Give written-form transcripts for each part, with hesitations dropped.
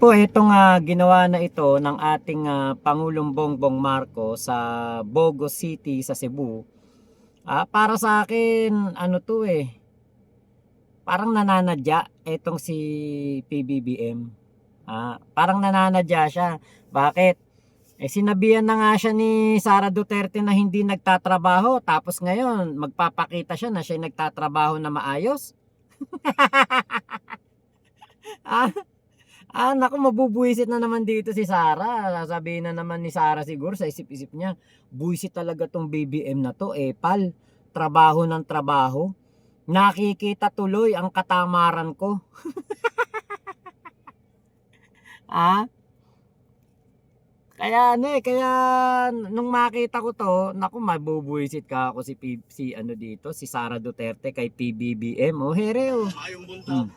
po itong ginawa na ito ng ating Pangulong Bongbong Marcos sa Bogo City sa Cebu. Para sa akin, ano to parang nananadya itong si PBBM. Parang nananadya siya. Bakit? Sinabihan na nga siya ni Sara Duterte na hindi nagtatrabaho, tapos ngayon magpapakita siya na siya nagtatrabaho na maayos. ah, naku, mabubuwisit na naman dito si Sara. Sasabihin na naman ni Sara siguro sa isip-isip niya, buwisit talaga tong BBM na to. Pal, trabaho ng trabaho. Nakikita tuloy ang katamaran ko. ah, kaya nung makita ko to, naku, mabubuwisit ka ako si ano dito, si Sara Duterte kay PBBM. Here Mayong buntag.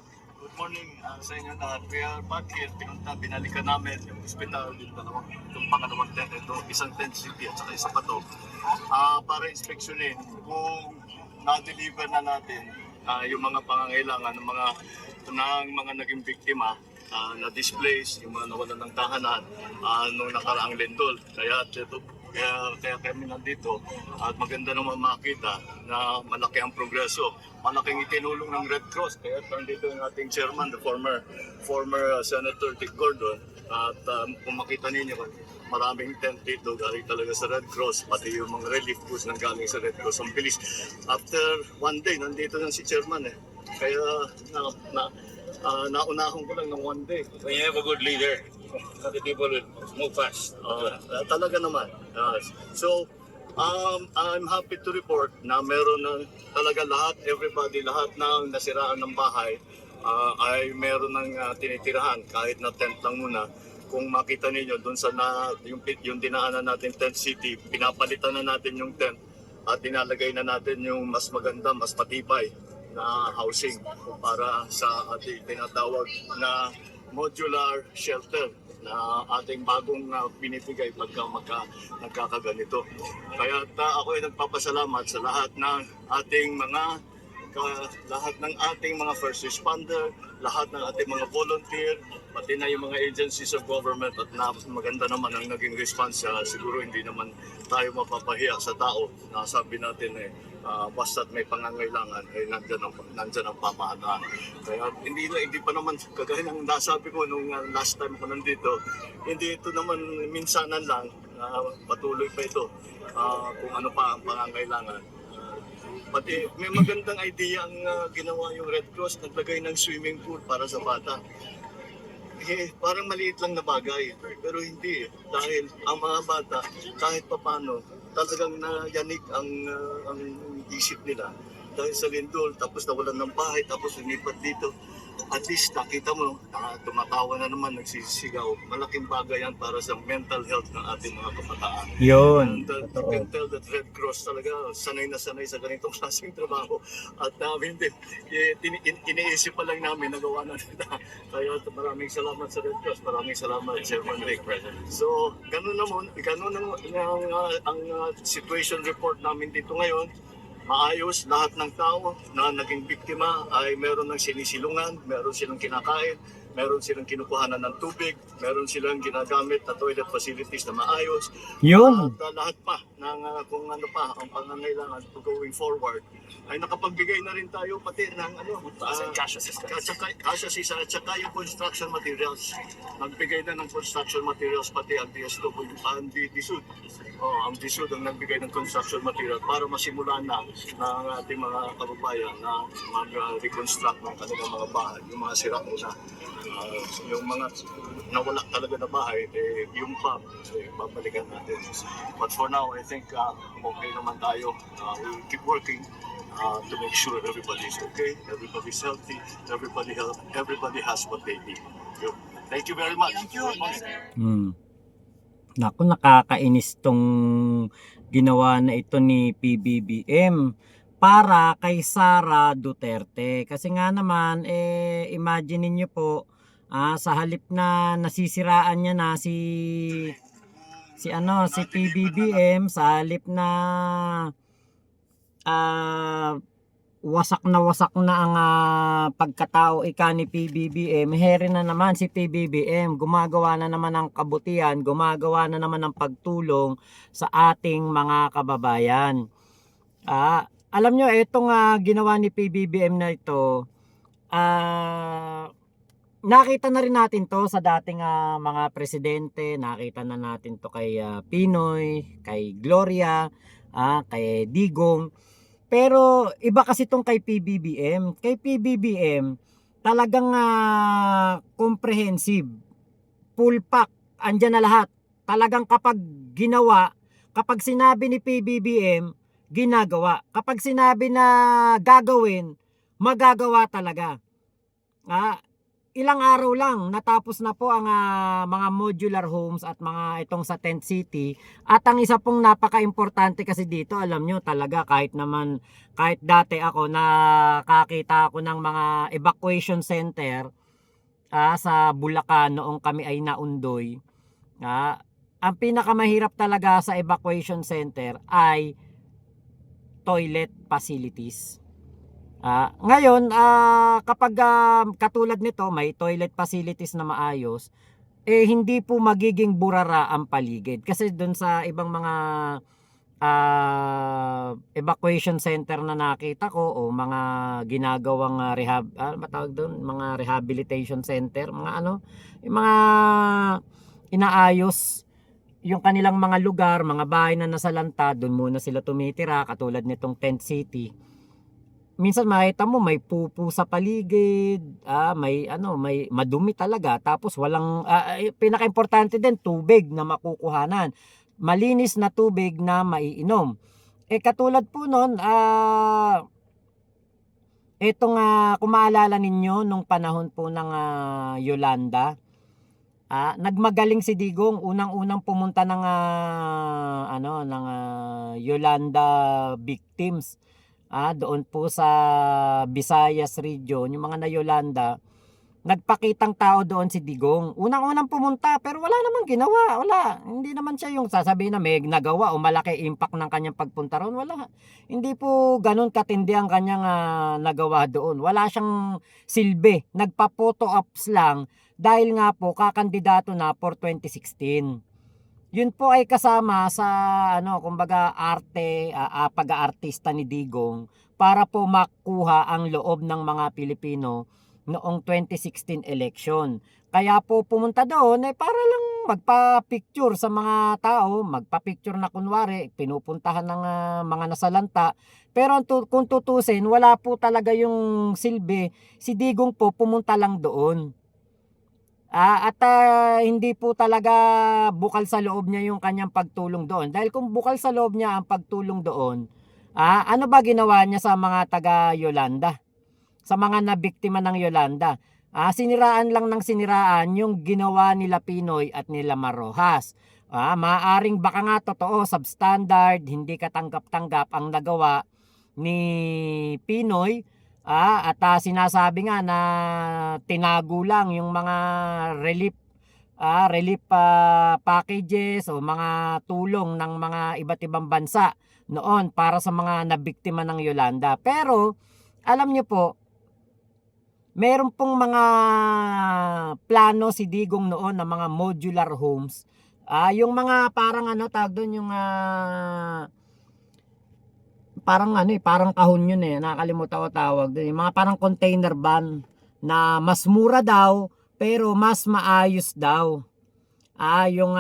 Good morning sa inyo lahat. We are back here. Binalikan namin yung hospital, yung pangalawang tent, isang tent city at saka isa pa to. Para inspeksyonin kung na-deliver na natin yung mga pangangailangan ng mga naging biktima na displace, yung mga nawalan ng tahanan nung nakaraang lindol. Kaya kami nandito at maganda naman makita na malaki ang progreso. Malaking itinulong ng Red Cross. Kaya nandito yung ating chairman, the former Senator Dick Gordon. At kung makita ninyo, maraming tent dito galing talaga sa Red Cross, pati yung mga relief goods nang galing sa Red Cross. Ang bilis. After one day, nandito na si chairman Kaya naunahon ko lang ng one day. When you have a good leader, the people will move fast. Talaga naman. So, I'm happy to report na meron na talaga lahat ng nasiraan ng bahay ay meron ng tinitirahan kahit na tent lang muna. Kung makita ninyo doon yung dinaanan natin tent city, pinapalitan na natin yung tent at dinalagay na natin yung mas maganda, mas matibay na housing para sa ating tinatawag na modular shelter na ating bagong binibigay pagka nagkakaganito. Kaya ako ay nagpapasalamat sa lahat ng ating mga first responder, lahat ng ating mga volunteer, pati na yung mga agencies of government at maganda naman ang naging response. Siguro hindi naman tayo mapapahiya sa tao na sabi natin basta't may pangangailangan ay nandyan ang pamahalaan. Kaya hindi pa naman kagaya ng nasabi ko nung last time ko nandito, hindi ito naman minsanan lang, patuloy pa ito kung ano pa ang pangangailangan. Pati may magandang idea ang ginawa yung Red Cross, naglagay ng swimming pool para sa bata. Parang maliit lang na bagay, pero hindi dahil ang mga bata kahit papano talagang nayanig ang isip nila dahil sa lindol, tapos nawalan ng bahay, tapos lumipat dito. At least nakita mo, tumatawa na naman, nagsisigaw. Malaking bagay yan para sa mental health ng ating mga kabataan. Yun. And you can tell that Red Cross talaga sanay na sanay sa ganitong klaseng trabaho. At namin din, iniisip pa lang namin, nagawa na nila. Kaya maraming salamat sa Red Cross, maraming salamat Chairman Rick. So, ganun ang situation report namin dito ngayon. Maayos, lahat ng tao na naging biktima ay meron ng sinisilungan, meron silang kinakain, meron silang kinukuhanan ng tubig, meron silang ginagamit na toilet facilities na maayos. Yun. At lahat pa ng kung ano pa ang pangangailangan going forward ay nakapagbigay na rin tayo pati ng Cash assistance. Cash assistance at saka yung construction materials. Nagbigay na ng construction materials pati ang DSW, ang DSUD. Ang DSUD ang nagbigay ng construction material para masimulan na ng ating mga kababayan na mag-reconstruct ng kanilang mga bahay, yung mga sira muna. Yung mga nawala talaga na bahay, yung babalikan natin. But for now, I think okay naman tayo. We'll keep working to make sure everybody's okay, everybody's healthy, everybody has what they need. Thank you very much. Naku, nakakainis tong ginawa na ito ni PBBM para kay Sara Duterte. Kasi nga naman, imagine niyo po, sa halip na nasisiraan niya na si PBBM, sa halip na wasak na ang pagkatao ika ni PBBM. Heri na naman si PBBM, gumagawa na naman ng kabutihan, gumagawa na naman ng pagtulong sa ating mga kababayan. Alam nyo, itong ginawa ni PBBM na ito, nakita na rin natin to sa dating mga presidente, nakita na natin to kay Pinoy, kay Gloria, kay Digong. Pero iba kasi tong kay PBBM. Kay PBBM, talagang comprehensive, full pack, andyan na lahat. Talagang kapag ginawa, kapag sinabi ni PBBM, ginagawa. Kapag sinabi na gagawin, magagawa talaga. Ilang araw lang natapos na po ang mga modular homes at mga itong sa tent city. At ang isa pong napaka-importante kasi dito, alam nyo talaga, kahit dati ako nakakita ako ng mga evacuation center sa Bulacan noong kami ay naundoy. Ang pinakamahirap talaga sa evacuation center ay toilet facilities. Ngayon, kapag katulad nito, may toilet facilities na maayos, hindi po magiging burara ang paligid. Kasi doon sa ibang mga evacuation center na nakita ko o mga ginagawang mga rehabilitation center, yung mga inaayos yung kanilang mga lugar, mga bahay na nasalanta, doon muna sila tumitira, katulad nitong tent city. Minsan makita mo may pupu sa paligid, may madumi talaga, tapos walang pinaka-importante din tubig na makukuhanan. Malinis na tubig na maiinom. Katulad po noon, etong kung maalala ninyo nung panahon po ng Yolanda, nagmagaling si Digong, unang-unang pumunta ng Yolanda victims. Doon po sa Visayas region, yung mga na-Yolanda, nagpakitang tao doon si Digong. Unang-unang pumunta, pero wala namang ginawa. Wala. Hindi naman siya yung sasabihin na may nagawa o malaki impact ng kanyang pagpunta roon. Wala. Hindi po ganun katindi ang kanyang nagawa doon. Wala siyang silbi. Nagpa-photo ops lang dahil nga po kakandidato na for 2016. Yun po ay kasama sa kumbaga pag-aartista ni Digong para po makuha ang loob ng mga Pilipino noong 2016 election. Kaya po pumunta doon para lang magpa-picture sa mga tao, magpa-picture na kunwari pinupuntahan ng mga nasalanta. Pero kung tutusin, wala po talaga yung silbi. Si Digong po pumunta lang doon. Hindi po talaga bukal sa loob niya yung kanyang pagtulong doon. Dahil kung bukal sa loob niya ang pagtulong doon, ano ba ginawa niya sa mga taga Yolanda? Sa mga nabiktima ng Yolanda? Siniraan lang ng siniraan yung ginawa nila Pinoy at nila Marrojas. Maaring baka nga totoo, substandard, hindi katanggap-tanggap ang nagawa ni Pinoy. At sinasabi nga na tinago lang yung mga relief packages o mga tulong ng mga iba't ibang bansa noon para sa mga nabiktima ng Yolanda. Pero alam niyo po, meron pong mga plano si Digong noon na mga modular homes. Yung mga parang tawag doon, yung parang kahon yun nakakalimutan ko tawag doon. Yung mga parang container van na mas mura daw pero mas maayos daw. Yung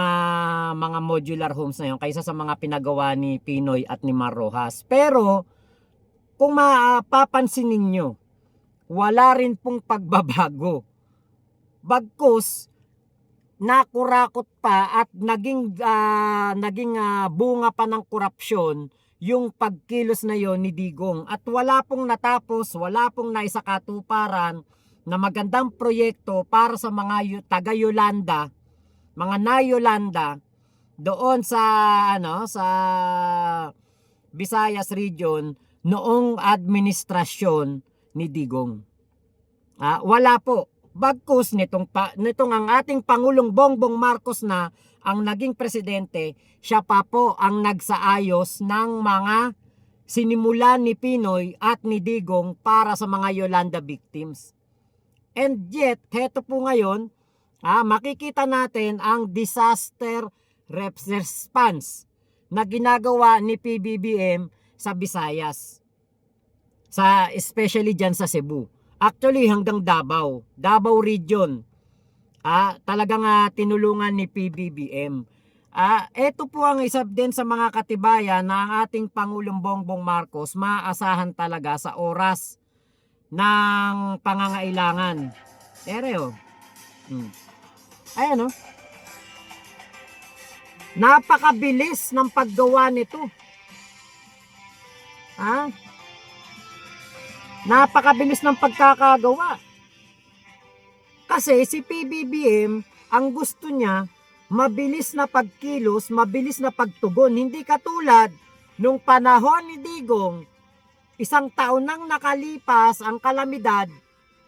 mga modular homes na yun kaysa sa mga pinagawa ni Pinoy at ni Marrojas. Pero kung mapapansin ninyo, wala rin pong pagbabago. Bagkus nakurakot pa at naging bunga pa ng korupsyon yung pagkilos na yon ni Digong. At wala pong natapos, wala pong naisakatuparan na magandang proyekto para sa mga taga-Yolanda, mga na-Yolanda doon sa sa Visayas region noong administrasyon ni Digong. Wala po. Bagkus nitong ang ating Pangulong Bongbong Marcos na ang naging presidente, siya pa po ang nagsaayos ng mga sinimulan ni Pinoy at ni Digong para sa mga Yolanda victims. And yet, heto po ngayon, makikita natin ang disaster response na ginagawa ni PBBM sa Visayas. Especially dyan sa Cebu. Actually hanggang Davao region. Talagang tinulungan ni PBBM. Ito po ang isa din sa mga katibayan na ang ating Pangulong Bongbong Marcos maasahan talaga sa oras ng pangangailangan. Ayan o. Napakabilis ng paggawa nito. Napakabilis ng pagkakagawa. Kasi si PBBM, ang gusto niya, mabilis na pagkilos, mabilis na pagtugon. Hindi katulad nung panahon ni Digong, 1 taon nang nakalipas ang kalamidad,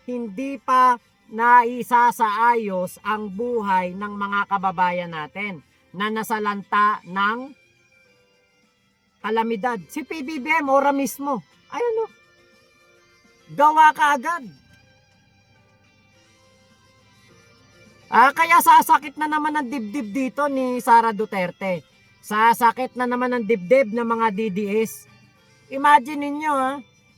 hindi pa naisasaayos ang buhay ng mga kababayan natin na nasalanta ng kalamidad. Si PBBM, ora mismo, gawa ka agad. Kaya sasakit na naman ang dibdib dito ni Sara Duterte. Sasakit na naman ang dibdib ng mga DDS. Imagine ninyo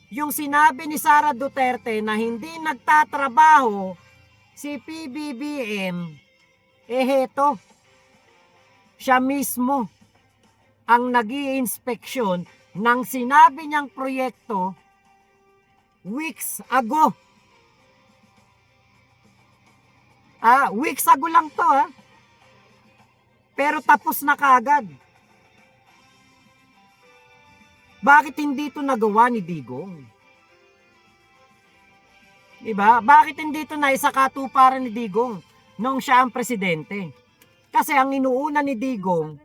yung sinabi ni Sara Duterte na hindi nagtatrabaho si PBBM, heto, siya mismo ang nag-i-inspeksyon ng sinabi niyang proyekto weeks ago. Weeks ago lang to pero tapos na kaagad. Bakit hindi ito nagawa ni Digong? Diba? Bakit hindi ito naisakatuparan ni Digong nung siya ang presidente? Kasi ang inuuna ni Digong,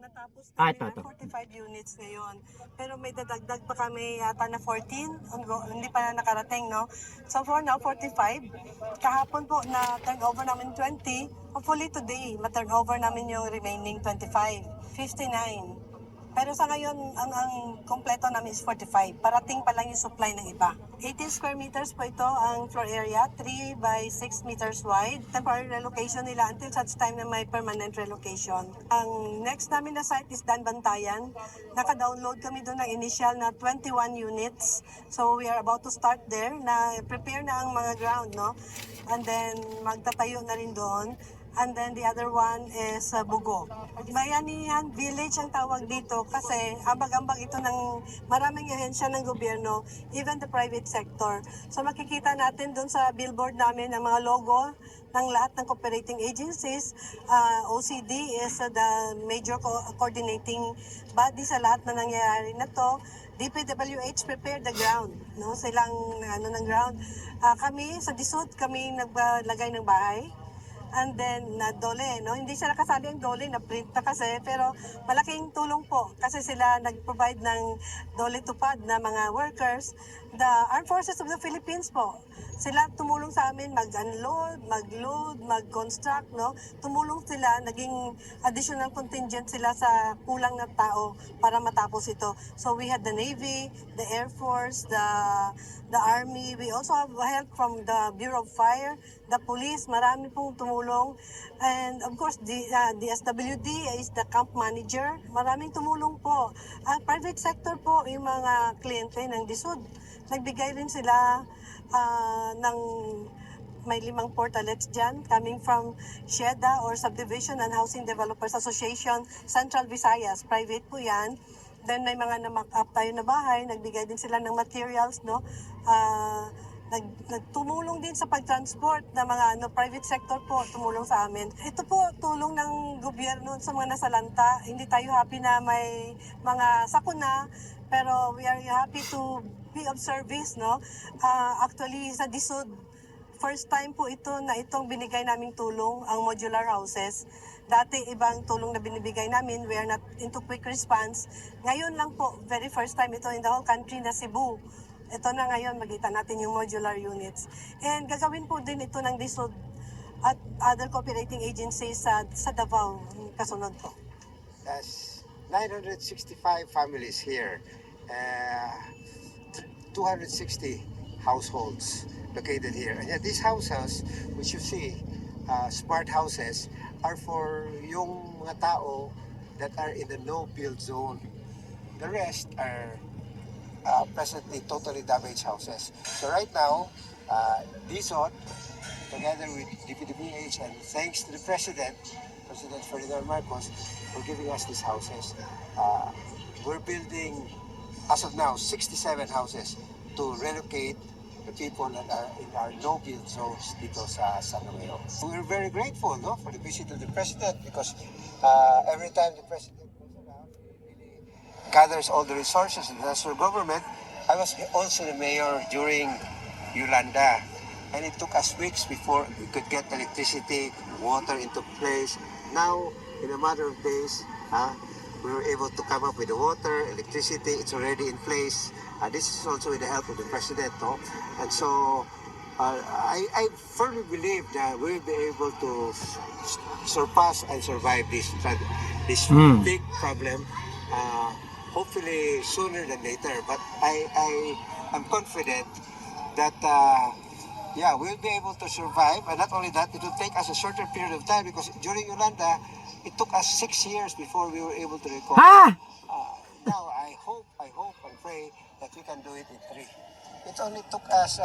natapos kami ito. ng 45 units ngayon. Pero may dadagdag pa kami yata na 14. Hindi pa na nakarating, no? So for now, 45. Kahapon po na turnover namin 20. Hopefully today, ma-turnover namin yung remaining 25. 59. Pero sa ngayon, ang kompleto namin is 45. Parating pa lang yung supply ng iba. 18 square meters po ito ang floor area, 3 by 6 meters wide. Temporary relocation nila until such time na may permanent relocation. Ang next namin na site is Danbantayan. Naka-download kami doon ng initial na 21 units. So we are about to start there na prepare na ang mga ground, no? And then magtatayo na rin doon. And then the other one is Bugo. Bayanihan Village ang tawag dito kasi ambag-ambag ito ng maraming ahensya ng gobyerno, even the private sector. So makikita natin doon sa billboard namin ang mga logo ng lahat ng cooperating agencies. OCD is the major coordinating body sa lahat na nangyayari na to. DPWH prepared the ground, no? Silang ng ground. Kami sa DSUD kami naglagay ng bahay. And then, Dole, no? Hindi siya nakasali ang Dole, na-print na kasi, pero malaking tulong po kasi sila nag-provide ng Dole Tupad na mga workers. The Armed Forces of the Philippines po, sila tumulong sa amin mag-unload, mag-load, mag-construct, no? Tumulong sila, naging additional contingent sila sa kulang na tao para matapos ito. So we had the Navy, the Air Force, the Army. We also have help from the Bureau of Fire, the police, marami pong tumulong. And of course, the SWD is the camp manager. Maraming tumulong po. Ang private sector po, yung mga kliyente ng DSUD, nagbigay rin sila ng may 5 portalets dyan coming from SHEDA or Subdivision and Housing Developers Association, Central Visayas. Private po yan. Then may mga na-mock up tayo na bahay, nagbigay din sila ng materials, no? Nagtumulong din sa pag-transport ng mga private sector po, tumulong sa amin. Ito po, tulong ng gobyerno sa mga nasalanta. Hindi tayo happy na may mga sakuna, pero we are happy to be of service, no? Actually, sa DSUD, first time po ito na itong binigay naming tulong, ang modular houses. Dati ibang tulong na binibigay namin, we are not into quick response. Ngayon lang po, very first time ito in the whole country na Cebu. Ito na ngayon, magkita natin yung modular units. And gagawin po din ito ng DSUD at other cooperating agencies sa Davao, kasunod po. There's 965 families here. 260 households located here. And yet these houses, which you see, smart houses, are for yung mga tao that are in the no-build zone. The rest are presently totally damaged houses. So right now, DSOT, together with DPWH, and thanks to the President Ferdinand Marcos, for giving us these houses. We're building, as of now, 67 houses to relocate the people that are in our no-build zones dito sa San Romeo. We're very grateful, no, for the visit of the President, because every time the President goes around, he really gathers all the resources in the national government. I was also the mayor during Yolanda, and it took us weeks before we could get electricity, water into place. Now, in a matter of days, we were able to come up with the water, electricity. It's already in place. This is also with the help of the President, no? And so I firmly believe that we'll be able to surpass and survive this big problem. Hopefully sooner than later. But I am confident that we'll be able to survive. And not only that, it will take us a shorter period of time, because during Yolanda, it took us 6 years before we were able to recover. Now I hope and pray that we can do it in 3. It only took us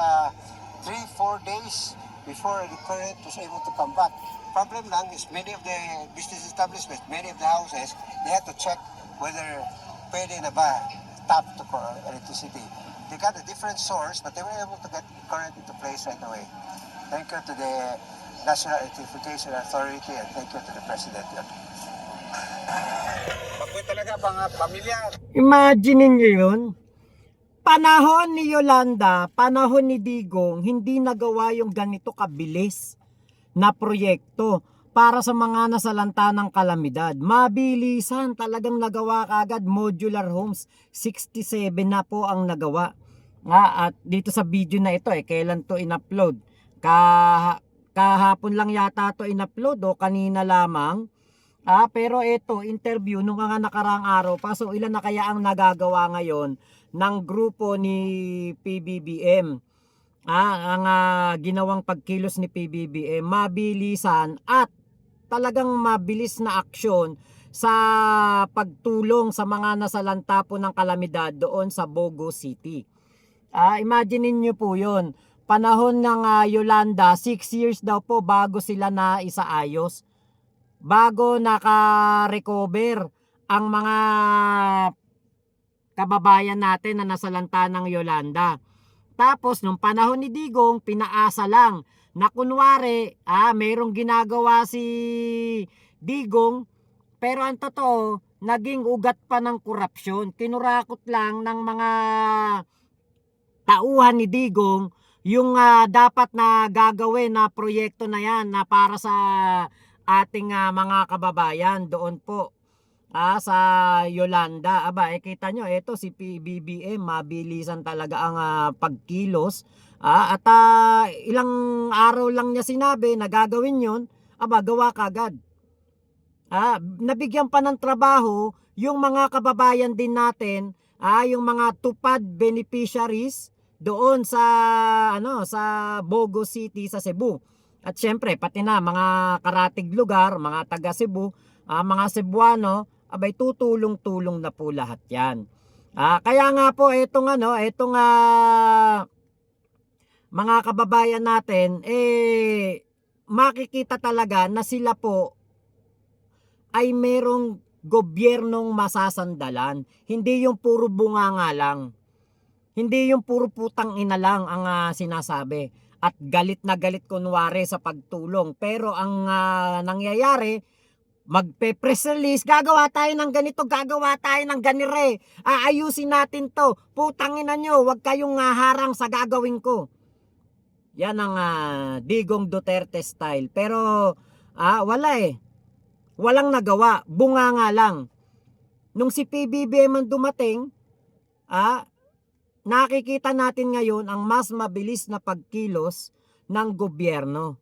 3-4 days before the current was able to come back. Problem lang is many of the business establishments, many of the houses, they had to check whether pwede na ba tap to electricity. They got a different source, but they were able to get current into place right away. Thank you to the National Electrification Authority, and thank you to the President. Bagoy talaga mga pamilya. Imagine niyo yun. Panahon ni Yolanda, panahon ni Digong, hindi nagawa yung ganito kabilis na proyekto para sa mga nasalanta ng kalamidad. Mabilisan, talagang nagawa kaagad. Modular homes, 67 na po ang nagawa. At dito sa video na ito, kailan to in-upload? Kahapon lang yata to in-upload o kanina lamang. Pero ito, interview nung mga nakaraang araw pa. So ilan na kaya ang nagagawa ngayon ng grupo ni PBBM? Ang ginawang pagkilos ni PBBM, mabilisan at talagang mabilis na aksyon sa pagtulong sa mga nasalanta po ng kalamidad doon sa Bogo City. Imagine niyo po yun. Panahon ng Yolanda, 6 years daw po bago sila na isaayos. Bago naka-recover ang mga kababayan natin na nasalanta ng Yolanda. Tapos nung panahon ni Digong, pinaasa lang na kunwari, mayroong ginagawa si Digong, pero ang totoo, naging ugat pa ng korupsyon. Kinurakot lang ng mga tauhan ni Digong yung dapat na gagawin na proyekto na yan na para sa ating mga kababayan doon po sa Yolanda. Kita nyo, ito si PBBM, mabilisan talaga ang pagkilos. At ilang araw lang niya sinabi na gagawin yun, gawa kagad. Nabigyan pa ng trabaho yung mga kababayan din natin, yung mga tupad beneficiaries doon sa sa Bogo City sa Cebu. At syempre pati na mga karatig lugar, mga taga Cebu, mga Cebuano, tutulong-tulong na po lahat 'yan. Kaya nga po itong mga kababayan natin makikita talaga na sila po ay merong gobyernong masasandalan. Hindi yung puro bunganga lang. Hindi yung puro putang ina lang ang sinasabi. At galit na galit kunwari sa pagtulong. Pero ang nangyayari, magpe-press release, gagawa tayo ng ganito, gagawa tayo ng ganire. Ayusin natin to. Putang ina nyo, wag kayong harang sa gagawin ko. Yan ang Digong Duterte style. Pero wala walang nagawa. Bunganga lang. Nung si PBBM ang dumating, nakikita natin ngayon ang mas mabilis na pagkilos ng gobyerno.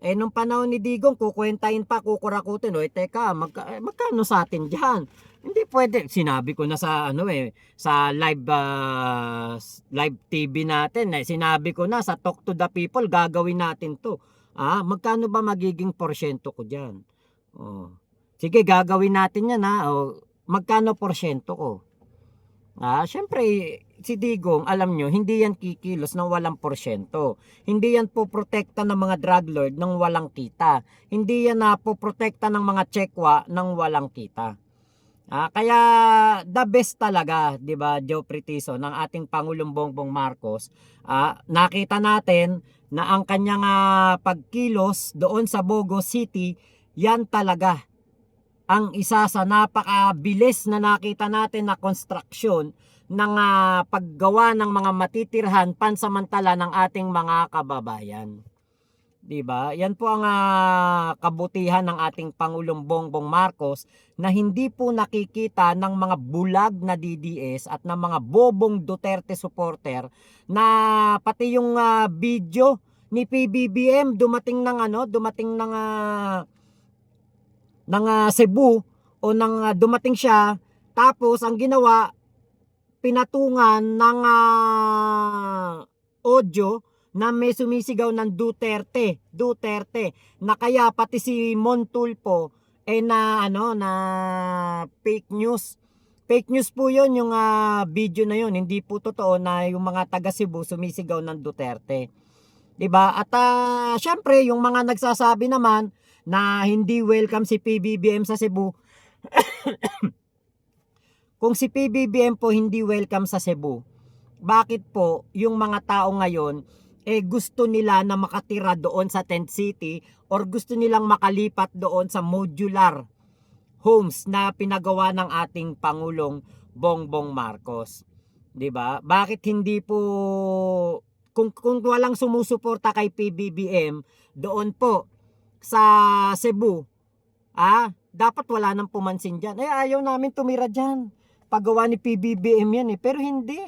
Nung panahon ni Digong, kukwentahin pa, kukurakutin. Teka, magkano sa atin dyan? Hindi pwede. Sinabi ko na sa ano sa live TV natin, sinabi ko na sa Talk to the People, gagawin natin 'to. Magkano ba magiging porsyento ko diyan? Oh. Sige, gagawin natin 'yan magkano porsyento ko? Syempre si Digong, alam nyo, hindi yan kikilos ng walang porsyento. Hindi yan po protekta ng mga drug lord ng walang kita. Hindi yan po protekta ng mga tsekwa ng walang kita. Kaya the best talaga, 'di ba, Joe Pritiso, ng ating Pangulong Bongbong Marcos. Nakita natin na ang kanyang pagkilos doon sa Bogo City, yan talaga ang isa sa napakabilis na nakita natin na konstruksyon ng paggawa ng mga matitirhan pansamantala ng ating mga kababayan. 'Di ba? Yan po ang kabutihan ng ating Pangulong Bongbong Marcos, na hindi po nakikita ng mga bulag na DDS at ng mga bobong Duterte supporter, na pati yung video ni PBBM dumating ng Cebu, o dumating siya, tapos ang ginawa, pinatungan ng audio na may sumisigaw ng Duterte, na kaya pati si Montulfo na fake news. Fake news po 'yon, yung video na 'yon. Hindi po totoo na yung mga taga Cebu sumisigaw ng Duterte. 'Di ba? At syempre yung mga nagsasabi naman na hindi welcome si PBBM sa Cebu. Kung si PBBM po hindi welcome sa Cebu, bakit po yung mga tao ngayon gusto nila na makatira doon sa tent city, or gusto nilang makalipat doon sa modular homes na pinagawa ng ating Pangulong Bongbong Marcos? 'Di ba? Bakit hindi po, kung walang sumusuporta kay PBBM doon po sa Cebu, dapat wala nang pumansin diyan. Ayaw namin tumira diyan. Paggawa ni PBBM yan pero hindi.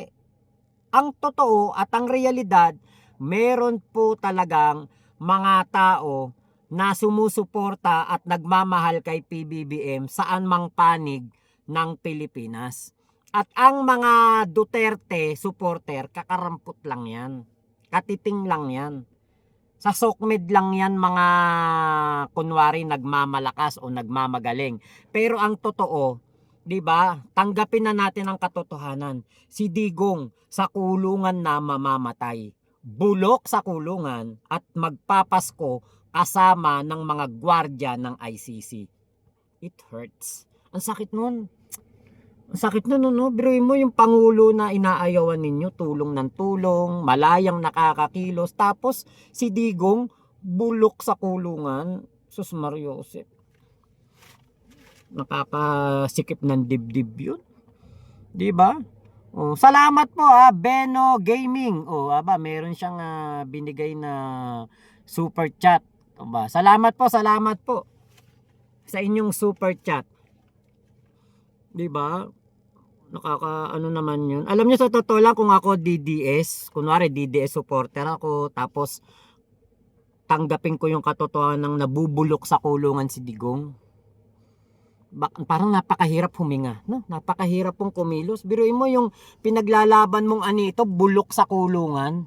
Ang totoo at ang realidad, meron po talagang mga tao na sumusuporta at nagmamahal kay PBBM saan mang panig ng Pilipinas. At ang mga Duterte supporter, kakarampot lang yan. Katiting lang yan. Sa sokmed lang yan mga kunwari nagmamalakas o nagmamagaling. Pero ang totoo, 'di ba? Tanggapin na natin ang katotohanan. Si Digong sa kulungan na mamamatay. Bulok sa kulungan at magpapasko kasama ng mga gwardiya ng ICC. It hurts. Ang sakit nun. Ang sakit nun, no? Biruin mo yung Pangulo na inaayawan ninyo, tulong ng tulong, malayang nakakakilos, tapos si Digong bulok sa kulungan. Sus Mario Jose. Nakakasikip ng dibdib yun. 'Di ba? Salamat po Beno Gaming. Meron siyang binigay na super chat. Salamat po sa inyong super chat. 'Di ba? Nakakaano naman 'yun. Alam niyo, sa totoo lang, kung ako DDS, kunwari DDS supporter ako, tapos tanggapin ko yung katotohanan ng nabubulok sa kulungan si Digong. Parang napakahirap huminga, no? Napakahirap pong kumilos. Biruin mo yung pinaglalaban mong anito, bulok sa kulungan.